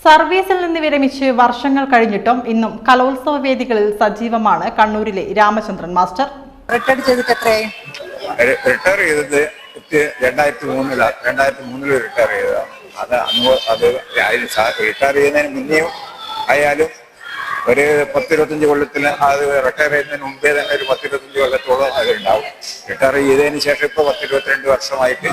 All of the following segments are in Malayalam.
സർവീസിൽ നിന്ന് വിരമിച്ച് വർഷങ്ങൾ കഴിഞ്ഞിട്ടും ഇന്നും കലോത്സവ വേദികളിൽ സജീവമാണ് കണ്ണൂരിലെ രാമചന്ദ്രൻ മാസ്റ്റർ. റിട്ടയർ ചെയ്തിട്ട് എത്രയായി? റിട്ടയർ ചെയ്തത് 2003 റിട്ടയർ ചെയ്തതാണ്. അത് റിട്ടയർ ചെയ്യുന്നതിന് മുന്നേയും ആയാലും ഒരു 10-25 കൊല്ലത്തിന് അത് റിട്ടയർ ചെയ്യുന്നതിന് മുമ്പേ തന്നെ ഒരു 10-25 കൊല്ലത്തോളം അത് ഉണ്ടാവും. റിട്ടയർ ചെയ്തതിന് ശേഷം ഇപ്പോൾ 10-22 വർഷമായിട്ട്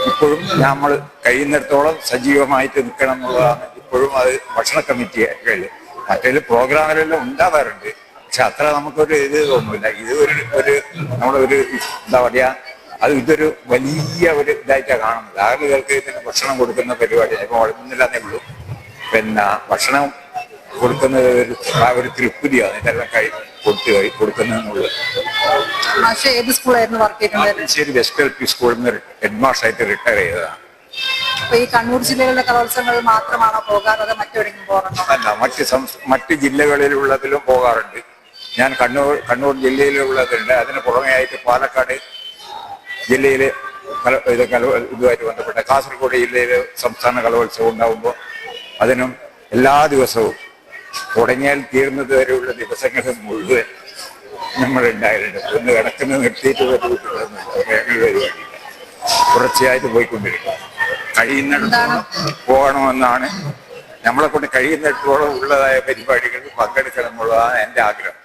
ഇപ്പോഴും നമ്മൾ കഴിയുന്നിടത്തോളം സജീവമായിട്ട് നിൽക്കണം എന്നുള്ളതാണ്. ഇപ്പോഴും അത് ഭക്ഷണ കമ്മിറ്റികളിൽ മറ്റേ പ്രോഗ്രാമിലെല്ലാം ഉണ്ടാവാറുണ്ട്. പക്ഷെ അത്ര നമുക്കൊരു ഇത് തോന്നില്ല. ഇത് ഒരു നമ്മളൊരു എന്താ പറയുക, ഇതൊരു വലിയ ഒരു ഇതായിട്ടാണ് കാണുന്നത്. ആളുകൾക്ക് ഇതിന് ഭക്ഷണം കൊടുക്കുന്ന പരിപാടി ഇപ്പോൾ വളർന്നില്ലെന്നേ ഉള്ളൂ. പിന്നെ ഭക്ഷണം കൊടുക്കുന്നത് ഒരു തൃപ്തിയാണ് ഇതെല്ലാം കൊടുക്കുന്നതെന്നുള്ളത്. ഏത് സ്കൂളായിരുന്നു വർക്ക് ചെയ്തത്? ശരി, വെസ്റ്റ് LP സ്കൂളിൽ നിന്ന് ഹെഡ് മാസ്റ്ററായിട്ട് റിട്ടയർ ചെയ്തതാണ്. ഈ കണ്ണൂർ ജില്ലയിലെ കലോത്സവങ്ങളിൽ മാത്രമാണോ പോകാറ്, അതോ മറ്റെവിടെയെങ്കിലും പോകാറുണ്ടോ? അല്ല, മറ്റ് ജില്ലകളിലുള്ളതിലും പോകാറുണ്ട്. ഞാൻ കണ്ണൂർ ജില്ലയിലുള്ളതുണ്ട്. അതിന് പുറമെയായിട്ട് പാലക്കാട് ജില്ലയിലെ ഇതുമായിട്ട് ബന്ധപ്പെട്ട കാസർഗോഡ് ജില്ലയിലെ സംസ്ഥാന കലോത്സവം ഉണ്ടാകുമ്പോൾ അതിനും എല്ലാ ദിവസവും തുടങ്ങിയാൽ തീർന്നത് വരെയുള്ള ദിവസങ്ങളിൽ മുഴുവൻ നമ്മളുണ്ടായിട്ടുണ്ട്. ഒന്ന് കിടക്കുന്നത് നിർത്തിയിട്ട് പരിപാടിയില്ല, തുടർച്ചയായിട്ട് പോയിക്കൊണ്ടിരിക്കും. കഴിയുന്നിടത്തോളം പോകണമെന്നാണ്, നമ്മളെ കൊണ്ട് കഴിയുന്നിടത്തോളം ഉള്ളതായ പരിപാടികളിൽ പങ്കെടുക്കണം എന്നുള്ളതാണ് എൻ്റെ ആഗ്രഹം.